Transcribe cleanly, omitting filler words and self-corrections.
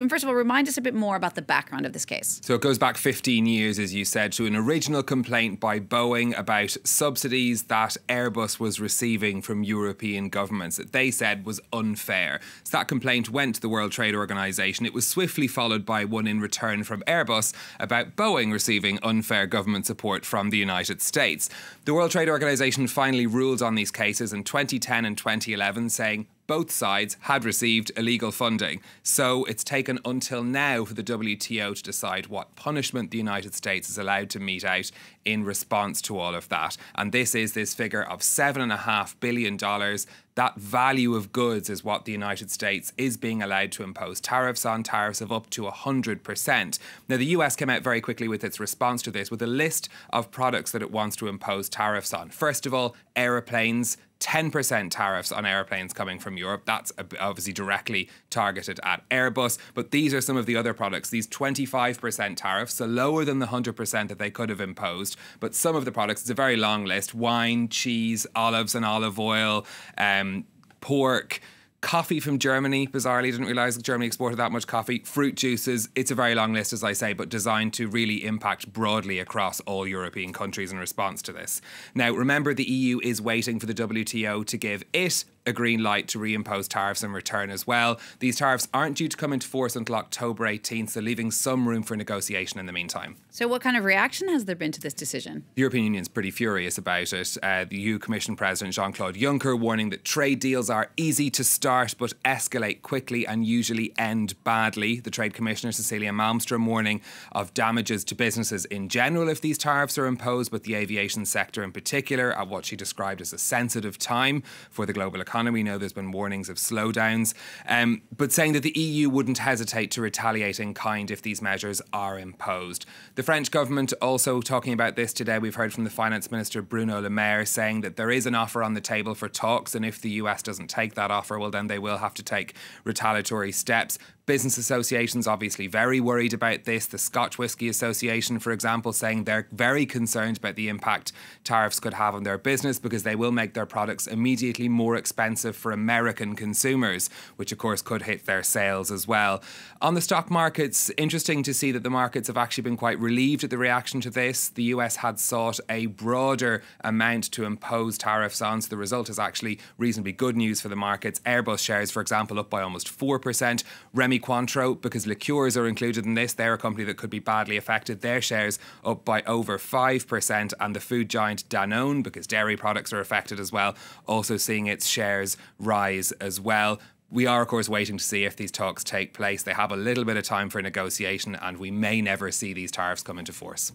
First of all, remind us a bit more about the background of this case. So it goes back 15 years, as you said, to an original complaint by Boeing about subsidies that Airbus was receiving from European governments that they said was unfair. So that complaint went to the World Trade Organization. It was swiftly followed by one in return from Airbus about Boeing receiving unfair government support from the United States. The World Trade Organization finally ruled on these cases in 2010 and 2011, saying both sides had received illegal funding. So it's taken until now for the WTO to decide what punishment the United States is allowed to mete out in response to all of that. And this is this figure of $7.5 billion. That value of goods is what the United States is being allowed to impose tariffs on, tariffs of up to 100%. Now, the US came out very quickly with its response to this with a list of products that it wants to impose tariffs on. First of all, aeroplanes. 10% tariffs on airplanes coming from Europe. That's obviously directly targeted at Airbus. But these are some of the other products. These 25% tariffs, so lower than the 100% that they could have imposed. But some of the products, it's a very long list: wine, cheese, olives and olive oil, pork, coffee from Germany. Bizarrely, didn't realise that Germany exported that much coffee. Fruit juices. It's a very long list, as I say, but designed to really impact broadly across all European countries in response to this. Now, remember, the EU is waiting for the WTO to give it a green light to reimpose tariffs in return as well. These tariffs aren't due to come into force until October 18th, so leaving some room for negotiation in the meantime. So what kind of reaction has there been to this decision? The European Union's pretty furious about it. The EU Commission President Jean-Claude Juncker warning that trade deals are easy to start but escalate quickly and usually end badly. The Trade Commissioner Cecilia Malmström warning of damages to businesses in general if these tariffs are imposed, but the aviation sector in particular at what she described as a sensitive time for the global economy. We know there's been warnings of slowdowns, but saying that the EU wouldn't hesitate to retaliate in kind if these measures are imposed. The French government also talking about this today. We've heard from the Finance Minister Bruno Le Maire saying that there is an offer on the table for talks, and if the US doesn't take that offer, well, then they will have to take retaliatory steps. Business associations obviously very worried about this. The Scotch Whisky Association, for example, saying they're very concerned about the impact tariffs could have on their business because they will make their products immediately more expensive for American consumers, which of course could hit their sales as well. On the stock markets, interesting to see that the markets have actually been quite relieved at the reaction to this. The US had sought a broader amount to impose tariffs on, so the result is actually reasonably good news for the markets. Airbus shares, for example, up by almost 4%. Remy Cointreau, because liqueurs are included in this, they're a company that could be badly affected. Their shares up by over 5%, and the food giant Danone, because dairy products are affected as well, also seeing its shares rise as well. We are, of course, waiting to see if these talks take place. They have a little bit of time for negotiation, and we may never see these tariffs come into force.